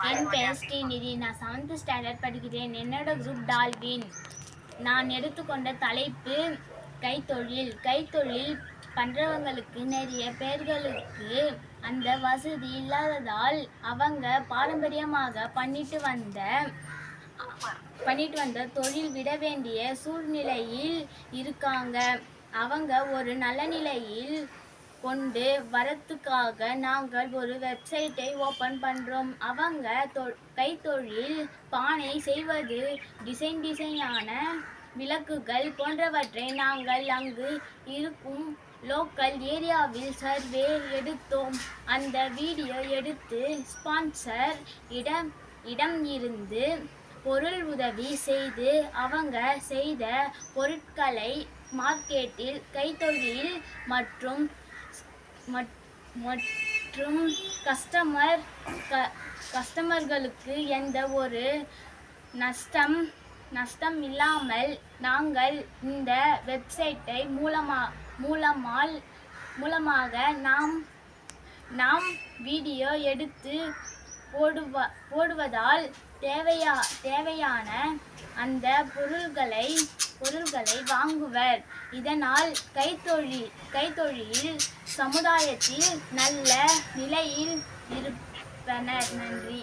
என் பெயர் ஸ்ரீநிதி. நான் 7th standard படிக்கிறேன். என்னோட குரூப் டால்வின். நான் எடுத்துக்கொண்ட தலைப்பு கைத்தொழில். கைத்தொழில் பண்ணுறவங்களுக்கு நிறைய பேர்களுக்கு அந்த வசதி இல்லாததால் அவங்க பாரம்பரியமாக பண்ணிட்டு வந்த தொழில் விட வேண்டிய சூழ்நிலையில் இருக்காங்க. அவங்க ஒரு நல்ல நிலையில் கொண்டு வரத்துக்காக நாங்கள் ஒரு வெப்சைட்டை ஓப்பன் பண்ணுறோம். அவங்க கைத்தொழில் பானை செய்வது, டிசைனான விளக்குகள் போன்றவற்றை நாங்கள் அங்கு இருக்கும் லோக்கல் ஏரியாவில் சர்வே எடுத்தோம். அந்த வீடியோ எடுத்து ஸ்பான்சர் இடம் இருந்து பொருள் உதவி செய்து அவங்க செய்த பொருட்களை மார்க்கெட்டில் கைத்தொழில் மற்றும் கஸ்டமர்களுக்கு எந்த ஒரு நஷ்டம் இல்லாமல் நாங்கள் இந்த வெப்சைட்டை மூலமாக நாம் வீடியோ எடுத்து போடுவதால் தேவையான அந்த பொருள்களை வாங்குவர். இதனால் கைத்தொழில் சமுதாயத்தில் நல்ல நிலையில் இருப்பனர். நன்றி.